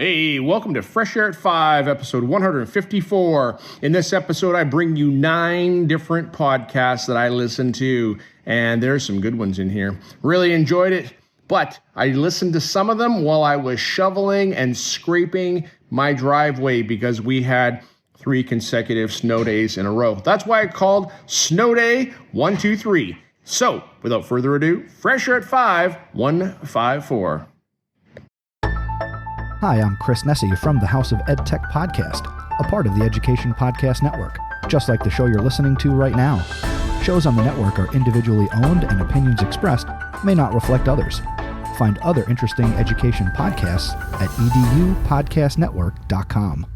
Hey, welcome to Fresh Air at 5, episode 154. In this episode, I bring you 9 different podcasts that I listen to, and there's some good ones in here. Really enjoyed it, but I listened to some of them while I was shoveling and scraping my driveway because we had 3 consecutive snow days in a row. That's why I called Snow Day 1, 2, 3. So, without further ado, Fresh Air at 5, 154. Hi, I'm Chris Nessie from the House of EdTech Podcast, a part of the Education Podcast Network, just like the show you're listening to right now. Shows on the network are individually owned and opinions expressed may not reflect others. Find other interesting education podcasts at edupodcastnetwork.com.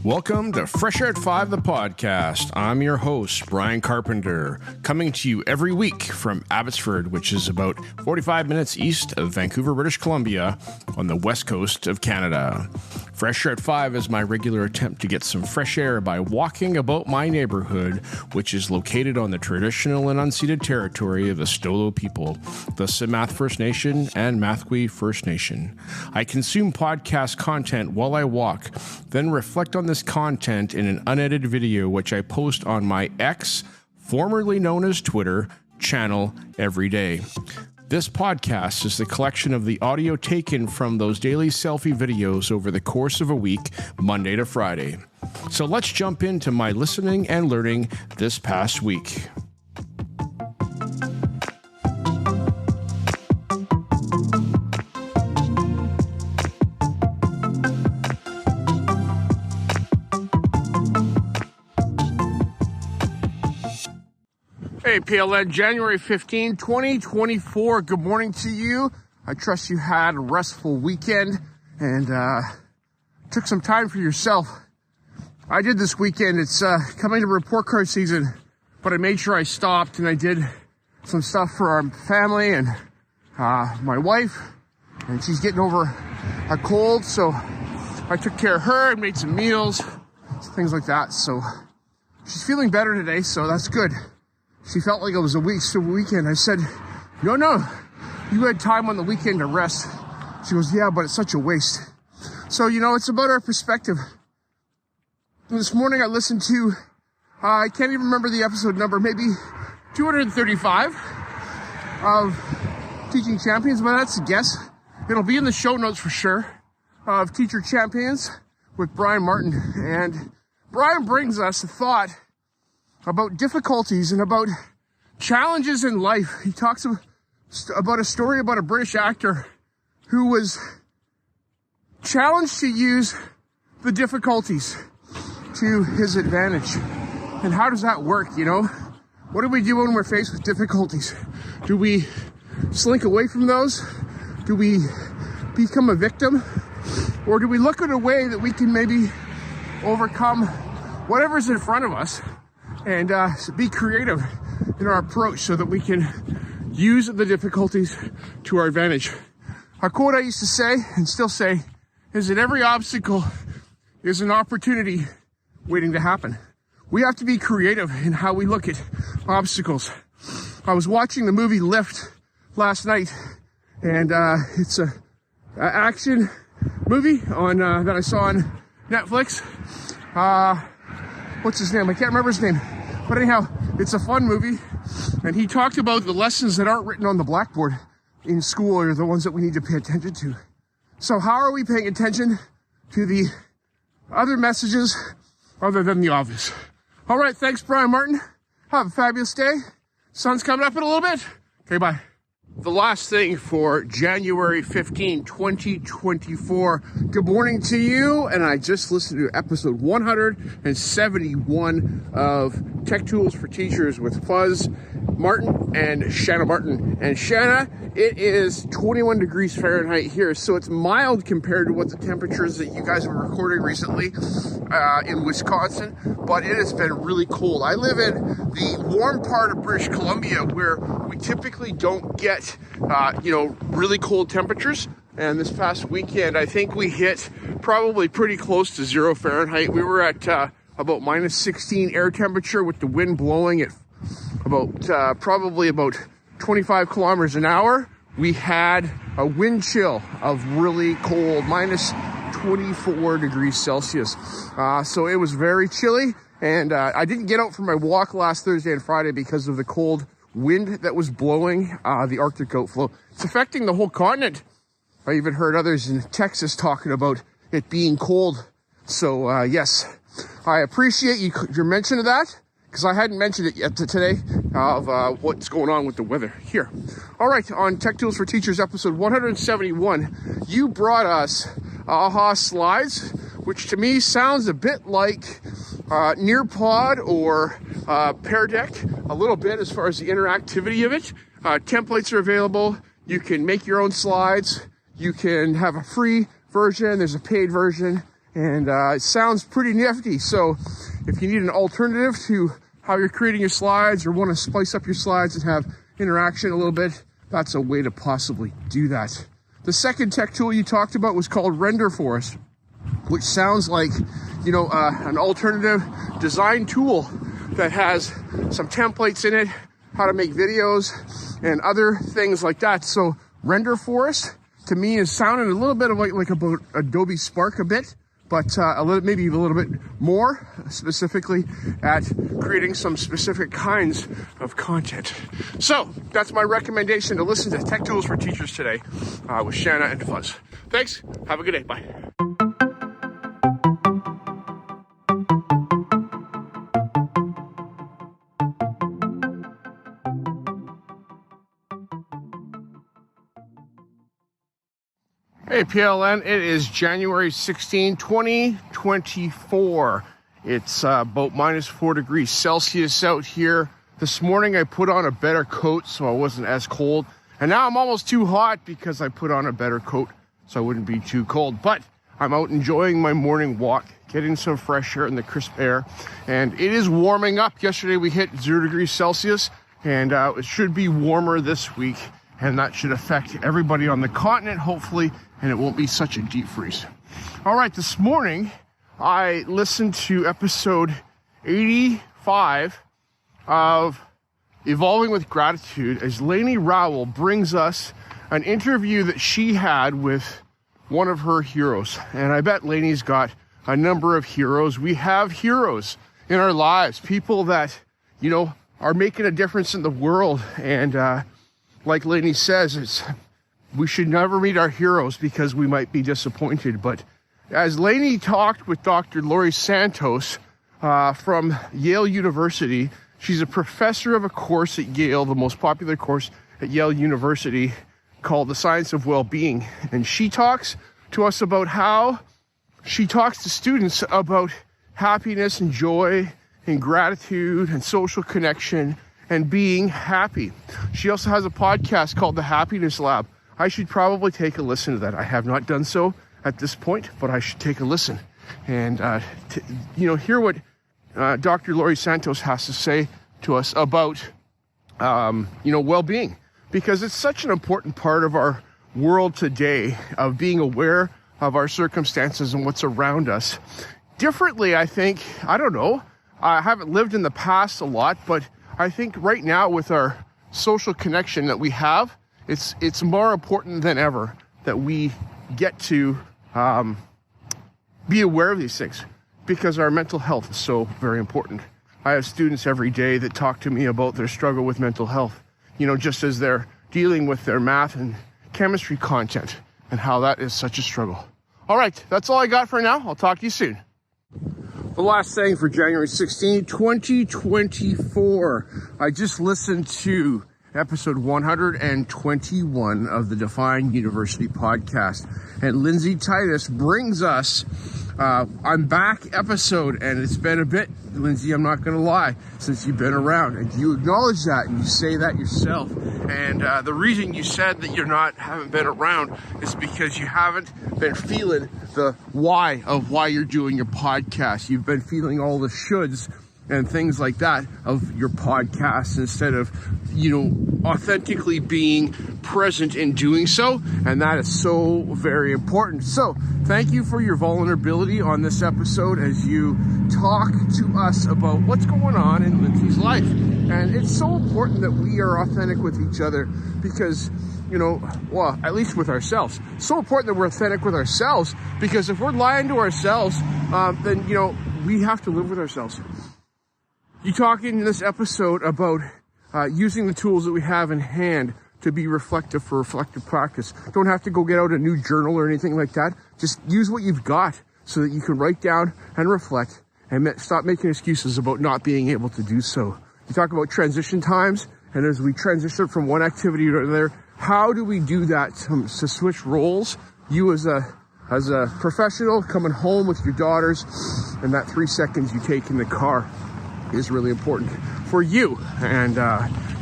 Welcome to Fresh Air at 5, the podcast. I'm your host, Brian Carpenter, coming to you every week from Abbotsford, which is about 45 minutes east of Vancouver, British Columbia, on the west coast of Canada. Fresh Air at 5 is my regular attempt to get some fresh air by walking about my neighborhood, which is located on the traditional and unceded territory of the Stolo people, the Simath First Nation and Mathwe First Nation. I consume podcast content while I walk, then reflect on this content in an unedited video, which I post on my X, formerly known as Twitter, channel every day. This podcast is the collection of the audio taken from those daily selfie videos over the course of a week, Monday to Friday. So let's jump into my listening and learning this past week. Hey, PLN, January 15, 2024. Good morning to you. I trust you had a restful weekend and took some time for yourself. I did this weekend. It's coming to report card season, but I made sure I stopped and I did some stuff for our family and my wife, and she's getting over a cold, so I took care of her and made some meals, things like that. So she's feeling better today, so that's good. She felt like it was a weekend. I said, no, you had time on the weekend to rest. She goes, yeah, but it's such a waste. So, it's about our perspective. This morning I listened to, I can't even remember the episode number, maybe 235 of Teaching Champions, but that's a guess. It'll be in the show notes for sure, of Teacher Champions with Brian Martin. And Brian brings us a thought about difficulties and about challenges in life. He talks about a story about a British actor who was challenged to use the difficulties to his advantage. And how does that work, What do we do when we're faced with difficulties? Do we slink away from those? Do we become a victim? Or do we look at a way that we can maybe overcome whatever's in front of us and be creative in our approach so that we can use the difficulties to our advantage? A quote I used to say, and still say, is that every obstacle is an opportunity waiting to happen. We have to be creative in how we look at obstacles. I was watching the movie Lift last night, and it's a action movie on that I saw on Netflix. What's his name? I can't remember his name. But anyhow, it's a fun movie. And he talked about the lessons that aren't written on the blackboard in school are the ones that we need to pay attention to. So how are we paying attention to the other messages other than the obvious? All right, thanks, Brian Martin. Have a fabulous day. Sun's coming up in a little bit. Okay, bye. The last thing for January 15, 2024. Good morning to you. And I just listened to episode 171 of Tech Tools for Teachers with Fuzz Martin and Shanna Martin. And Shanna, it is 21 degrees Fahrenheit here, so it's mild compared to what the temperatures that you guys were recording recently in Wisconsin, but it has been really cold. I live in the warm part of British Columbia where we typically don't get, really cold temperatures. And this past weekend, I think we hit probably pretty close to 0 Fahrenheit. We were at about minus 16 air temperature with the wind blowing at probably about 25 kilometers an hour. We had a wind chill of really cold, minus 24 degrees Celsius. So it was very chilly, and I didn't get out for my walk last Thursday and Friday because of the cold wind that was blowing the Arctic outflow. It's affecting the whole continent. I even heard others in Texas talking about it being cold. So yes, I appreciate your mention of that, because I hadn't mentioned it yet today of what's going on with the weather here. All right, on Tech Tools for Teachers, episode 171, you brought us AHA slides, which to me sounds a bit like Nearpod or Pear Deck, a little bit as far as the interactivity of it. Templates are available. You can make your own slides. You can have a free version. There's a paid version. And it sounds pretty nifty. So if you need an alternative to how you're creating your slides or want to spice up your slides and have interaction a little bit, that's a way to possibly do that. The second tech tool you talked about was called Render Forest, which sounds like, an alternative design tool that has some templates in it, how to make videos and other things like that. So Render Forest to me is sounding a little bit of like about Adobe Spark a bit, but maybe a little bit more specifically at creating some specific kinds of content. So that's my recommendation to listen to Tech Tools for Teachers today with Shanna and Fuzz. Thanks. Have a good day. Bye. Hey PLN, it is January 16, 2024. It's about minus 4 degrees Celsius out here. This morning I put on a better coat so I wasn't as cold. And now I'm almost too hot because I put on a better coat so I wouldn't be too cold. But I'm out enjoying my morning walk, getting some fresh air in the crisp air. And it is warming up. Yesterday we hit 0 degrees Celsius, and it should be warmer this week. And that should affect everybody on the continent, hopefully, and it won't be such a deep freeze. All right, this morning, I listened to episode 85 of Evolving with Gratitude as Lainey Rowell brings us an interview that she had with one of her heroes. And I bet Lainey's got a number of heroes. We have heroes in our lives, people that, are making a difference in the world. And like Lainey says, we should never meet our heroes because we might be disappointed. But as Lainey talked with Dr. Laurie Santos from Yale University, she's a professor of a course at Yale, the most popular course at Yale University, called The Science of Well-Being. And she talks to us about how she talks to students about happiness and joy and gratitude and social connection and being happy. She also has a podcast called The Happiness Lab. I should probably take a listen to that. I have not done so at this point, but I should take a listen and hear what Dr. Laurie Santos has to say to us about well-being, because it's such an important part of our world today, of being aware of our circumstances and what's around us. Differently, I think, I don't know, I haven't lived in the past a lot, but I think right now with our social connection that we have, it's more important than ever that we get to be aware of these things, because our mental health is so very important. I have students every day that talk to me about their struggle with mental health, just as they're dealing with their math and chemistry content and how that is such a struggle. All right, that's all I got for now. I'll talk to you soon. The last thing for January 16, 2024. I just listened to episode 121 of the Define University podcast. And Lindsay Titus brings us I'm back episode, and it's been a bit, Lindsay, I'm not going to lie, since you've been around, and you acknowledge that, and you say that yourself. And the reason you said that haven't been around is because you haven't been feeling the why of why you're doing your podcast. You've been feeling all the shoulds and things like that of your podcast instead of, authentically being present in doing so. And that is so very important. So thank you for your vulnerability on this episode as you talk to us about what's going on in Lindsay's life. And it's so important that we are authentic with each other because, at least with ourselves. It's so important that we're authentic with ourselves because if we're lying to ourselves, then, we have to live with ourselves. You talk in this episode about using the tools that we have in hand to be reflective for reflective practice. Don't have to go get out a new journal or anything like that. Just use what you've got so that you can write down and reflect and stop making excuses about not being able to do so. You talk about transition times, and as we transition from one activity to another, how do we do that to switch roles? You as a professional coming home with your daughters, and that 3 seconds you take in the car is really important for you. And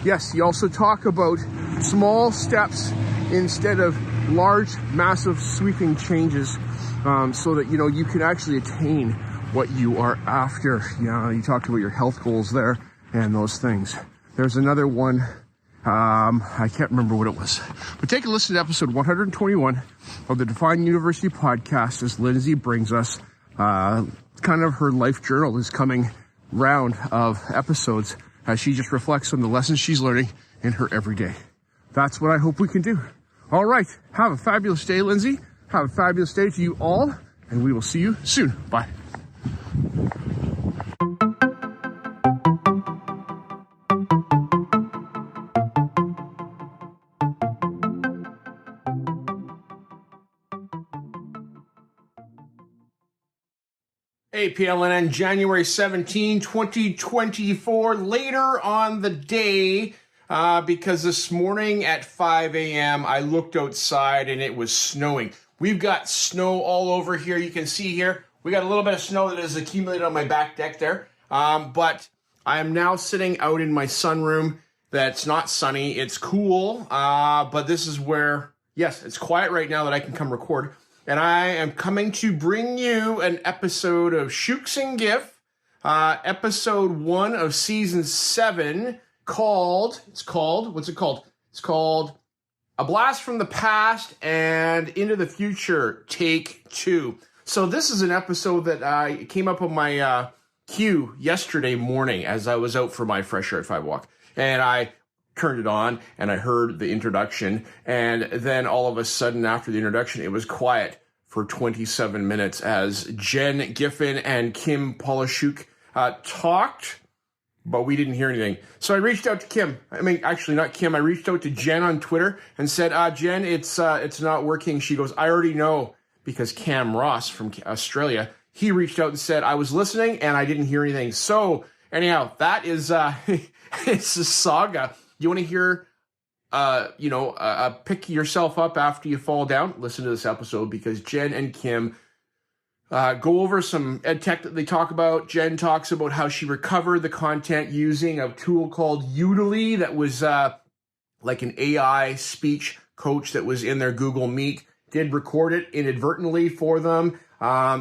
yes, you also talk about small steps instead of large, massive, sweeping changes, so that you can actually attain what you are after. You talked about your health goals there and those things. There's another one. I can't remember what it was, but take a listen to episode 121 of the Define University podcast as Lindsay brings us kind of her life journal this coming round of episodes as she just reflects on the lessons she's learning in her everyday. That's what I hope we can do. All right. Have a fabulous day, Lindsay. Have a fabulous day to you all, and we will see you soon. Bye. Hey, PLNN, January 17, 2024, later on the day, because this morning at 5 a.m. I looked outside and it was snowing. We've got snow all over here. You can see here, we got a little bit of snow that has accumulated on my back deck there. But I am now sitting out in my sunroom that's not sunny. It's cool, but this is where, yes, it's quiet right now that I can come record. And I am coming to bring you an episode of Shooks and GIF, episode 1 of season 7, what's it called? It's called A Blast from the Past and Into the Future, Take 2. So this is an episode that came up on my queue yesterday morning as I was out for my Fresh Air at 5 walk. And I turned it on and I heard the introduction, and then all of a sudden after the introduction it was quiet for 27 minutes as Jen Giffen and Kim Polishuk talked, but we didn't hear anything. So I reached out to Kim. Actually not Kim. I reached out to Jen on Twitter and said, Jen, it's not working. She goes, I already know, because Cam Ross from Australia, he reached out and said, I was listening and I didn't hear anything. So anyhow, that is it's a saga. You want to hear, pick yourself up after you fall down? Listen to this episode, because Jen and Kim go over some ed tech that they talk about. Jen talks about how she recovered the content using a tool called Udily that was like an AI speech coach that was in their Google Meet, did record it inadvertently for them.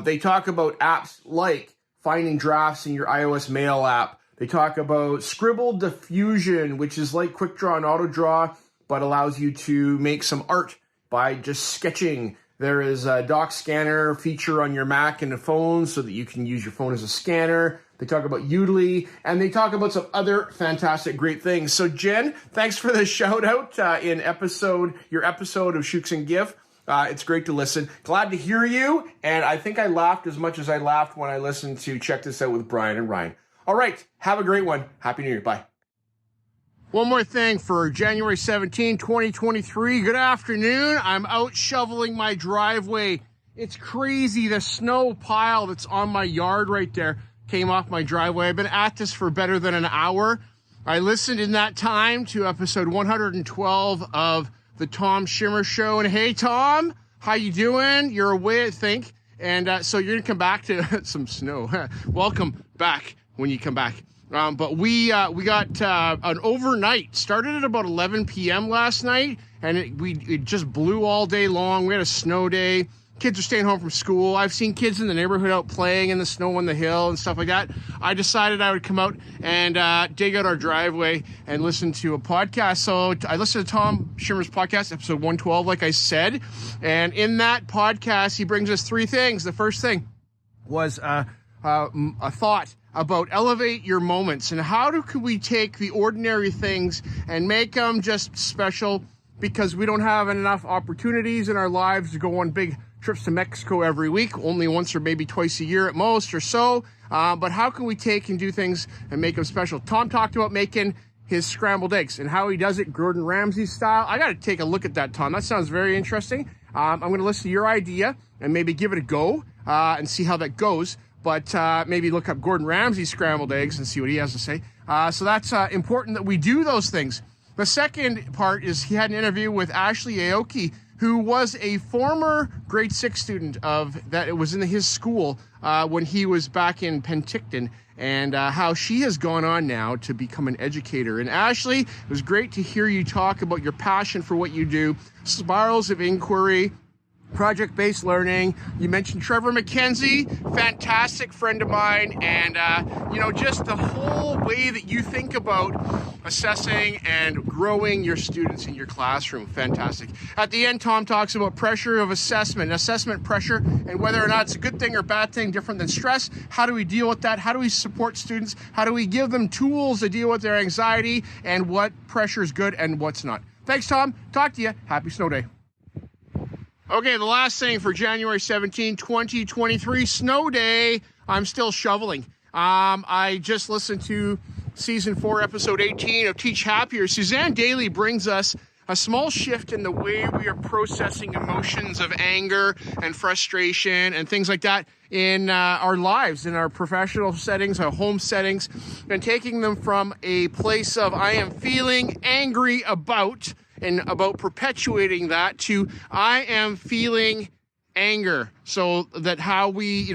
They talk about apps like finding drafts in your iOS Mail app. They talk about Scribble Diffusion, which is like Quick Draw and Auto Draw, but allows you to make some art by just sketching. There is a doc scanner feature on your Mac and the phone so that you can use your phone as a scanner. They talk about Udily, and they talk about some other fantastic, great things. So Jen, thanks for the shout out in your episode of Shooks and GIF. It's great to listen. Glad to hear you. And I think I laughed as much as I laughed when I listened to Check This Out with Brian and Ryan. All right. Have a great one. Happy New Year. Bye. One more thing for January 17, 2023. Good afternoon. I'm out shoveling my driveway. It's crazy. The snow pile that's on my yard right there came off my driveway. I've been at this for better than an hour. I listened in that time to episode 112 of the Tom Schimmer Show. And hey, Tom, how you doing? You're away, I think. And so you're going to come back to some snow. Welcome back when you come back. But we got an overnight. Started at about 11 p.m. last night, and it just blew all day long. We had a snow day. Kids are staying home from school. I've seen kids in the neighborhood out playing in the snow on the hill and stuff like that. I decided I would come out and dig out our driveway and listen to a podcast. So I listened to Tom Schimmer's podcast, episode 112, like I said. And in that podcast, he brings us three things. The first thing was a thought about elevate your moments, and how could we take the ordinary things and make them just special, because we don't have enough opportunities in our lives to go on big trips to Mexico every week, only once or maybe twice a year at most or so. But how can we take and do things and make them special? Tom talked about making his scrambled eggs and how he does it Gordon Ramsay style. I got to take a look at that, Tom. That sounds very interesting. I'm going to listen to your idea and maybe give it a go and see how that goes. But maybe look up Gordon Ramsay's scrambled eggs and see what he has to say. So that's important that we do those things. The second part is he had an interview with Ashley Aoki, who was a former grade 6 student it was in his school when he was back in Penticton, and how she has gone on now to become an educator. And Ashley, it was great to hear you talk about your passion for what you do, spirals of inquiry, project-based learning. You mentioned Trevor McKenzie, fantastic friend of mine, and just the whole way that you think about assessing and growing your students in your classroom. Fantastic. At the end, Tom talks about pressure of assessment pressure, and whether or not it's a good thing or bad thing, different than stress. How do we deal with that? How do we support students? How do we give them tools to deal with their anxiety, and what pressure is good and what's not? Thanks, Tom. Talk to you. Happy Snow Day. Okay, the last thing for January 17, 2023, Snow Day. I'm still shoveling. I just listened to season 4, episode 18 of Teach Happier. Suzanne Daly brings us a small shift in the way we are processing emotions of anger and frustration and things like that in our lives, in our professional settings, our home settings, and taking them from a place of I am feeling angry about perpetuating that to I am feeling anger, so that how we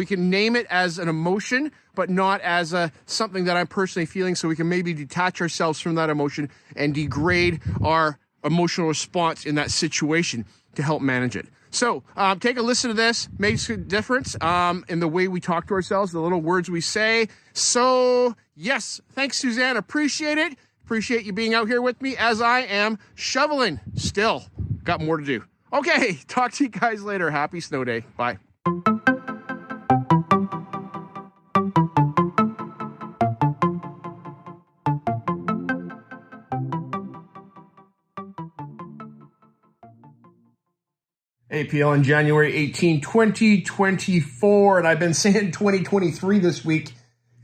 can name it as an emotion, but not as something that I'm personally feeling, so we can maybe detach ourselves from that emotion and degrade our emotional response in that situation to help manage it. So take a listen to this. Makes a difference in the way we talk to ourselves, the little words we say. So yes, thanks, Suzanne. Appreciate it. Appreciate you being out here with me as I am shoveling. Still got more to do. Okay, talk to you guys later. Happy Snow Day. Bye. APL on January 18, 2024, and I've been saying 2023 this week.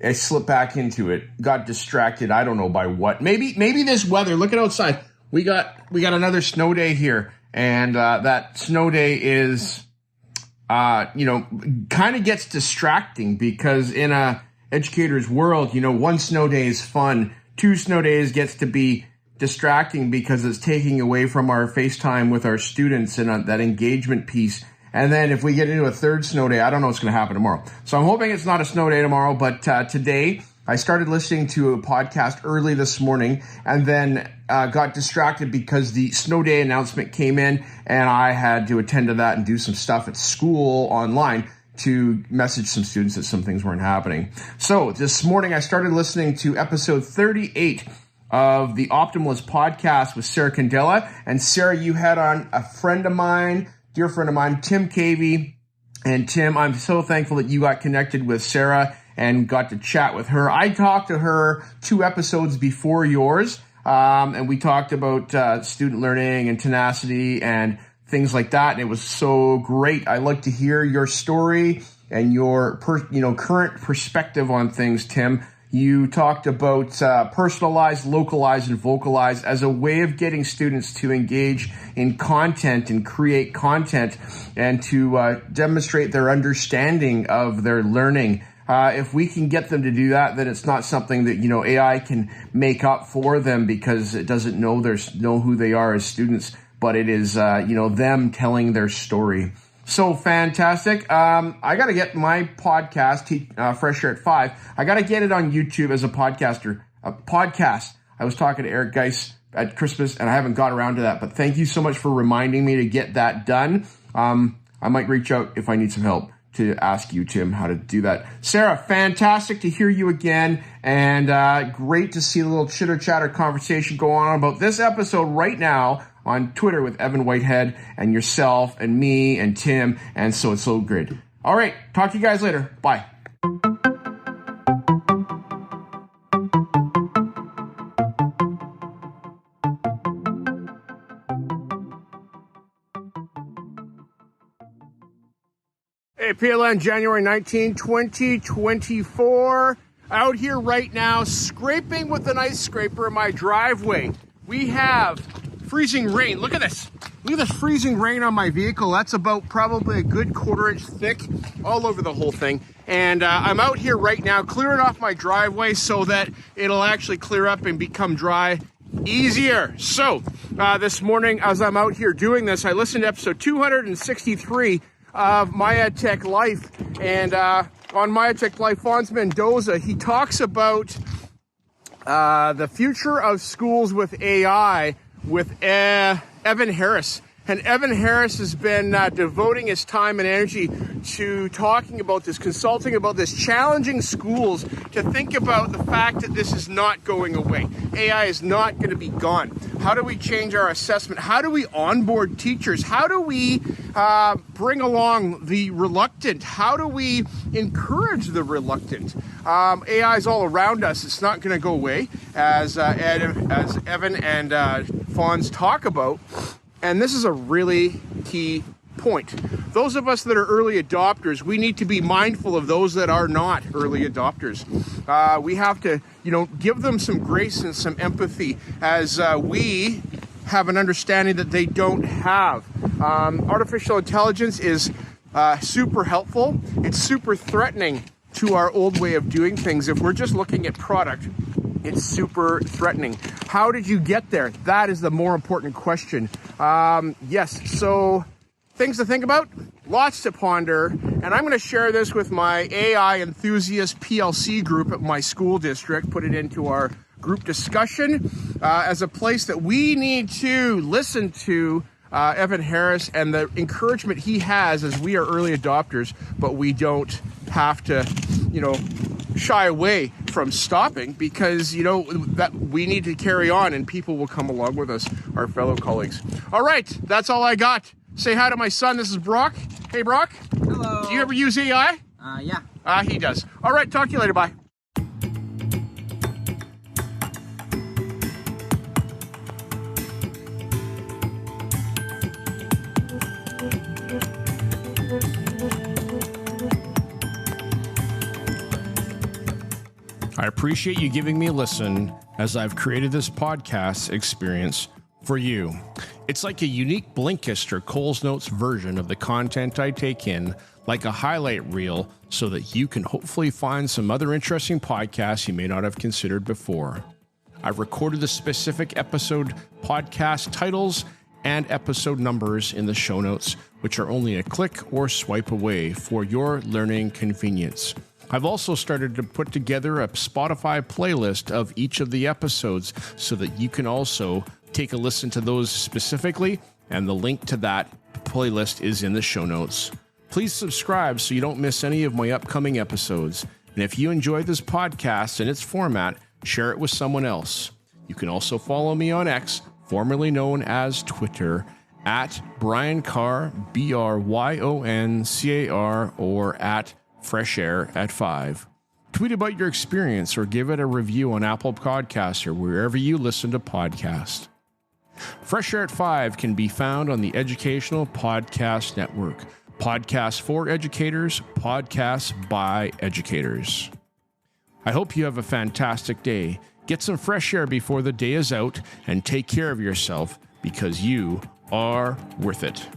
I slipped back into it, got distracted. I don't know by what. Maybe this weather. Look at outside. We got another snow day here, and that snow day is, kind of gets distracting, because in a educator's world, one snow day is fun. 2 snow days gets to be distracting because it's taking away from our FaceTime with our students and that engagement piece. And then if we get into a 3rd snow day, I don't know what's going to happen tomorrow. So I'm hoping it's not a snow day tomorrow, but today I started listening to a podcast early this morning, and then got distracted because the snow day announcement came in, and I had to attend to that and do some stuff at school online to message some students that some things weren't happening. So this morning I started listening to episode 38 of the Optimalist podcast with Sarah Candela. And Sarah, you had on a friend of mine, dear friend of mine, Tim Cavey. And Tim, I'm so thankful that you got connected with Sarah and got to chat with her. I talked to her 2 episodes before yours, and we talked about student learning and tenacity and things like that. And it was so great. I like to hear your story and your current perspective on things, Tim. You talked about personalize, localize, and vocalize as a way of getting students to engage in content and create content and to demonstrate their understanding of their learning. If we can get them to do that, then it's not something that, AI can make up for them because it doesn't know who they are as students, but it is, them telling their story. So fantastic. I got to get my podcast, Fresh Air at 5. I got to get it on YouTube as a podcast. I was talking to Eric Geis at Christmas, and I haven't got around to that. But thank you so much for reminding me to get that done. I might reach out if I need some help to ask you, Tim, how to do that. Sarah, fantastic to hear you again, and great to see the little chitter-chatter conversation go on about this episode right now on Twitter with Evan Whitehead and yourself and me and Tim, and so it's so great. All right, talk to you guys later. Bye. Hey, PLN, January 19, 2024. Out here right now, scraping with an ice scraper in my driveway. We have freezing rain. Look at this. Look at the freezing rain on my vehicle. That's about probably a good 1/4 inch thick all over the whole thing. And I'm out here right now clearing off my driveway so that it'll actually clear up and become dry easier. So this morning, as I'm out here doing this, I listened to episode 263 of My EdTech Life, and on My EdTech Life, Fonz Mendoza, he talks about the future of schools with AI with Evan Harris. And Evan Harris has been devoting his time and energy to talking about this, consulting about this, challenging schools to think about the fact that this is not going away. AI is not going to be gone. How do we change our assessment? How do we onboard teachers? How do we bring along the reluctant? How do we encourage the reluctant? AI is all around us. It's not going to go away, as Evan and Fonz talk about. And this is a really key point. Those of us that are early adopters, we need to be mindful of those that are not early adopters. We have to, give them some grace and some empathy as we have an understanding that they don't have. Artificial intelligence is super helpful. It's super threatening to our old way of doing things. If we're just looking at product, it's super threatening. How did you get there? That is the more important question. Yes, so things to think about, lots to ponder, and I'm going to share this with my AI enthusiast PLC group at my school district, put it into our group discussion as a place that we need to listen to Evan Harris and the encouragement he has as we are early adopters, but we don't have to, shy away from stopping because, that we need to carry on and people will come along with us, our fellow colleagues. All right, that's all I got. Say hi to my son. This is Brock. Hey, Brock. Hello. Do you ever use AI? Yeah. He does. All right, talk to you later. Bye. I appreciate you giving me a listen as I've created this podcast experience for you. It's like a unique Blinkist or Coles Notes version of the content I take in, like a highlight reel, so that you can hopefully find some other interesting podcasts you may not have considered before. I've recorded the specific episode podcast titles and episode numbers in the show notes, which are only a click or swipe away for your learning convenience. I've also started to put together a Spotify playlist of each of the episodes so that you can also take a listen to those specifically, and the link to that playlist is in the show notes. Please subscribe so you don't miss any of my upcoming episodes. And if you enjoy this podcast and its format, share it with someone else. You can also follow me on X, formerly known as Twitter, at Brian Carr, BRYONCAR, or at Fresh Air at 5. Tweet about your experience or give it a review on Apple Podcasts or wherever you listen to podcasts. Fresh Air at 5 can be found on the Educational Podcast Network. Podcasts for educators, podcasts by educators. I hope you have a fantastic day. Get some fresh air before the day is out and take care of yourself because you are worth it.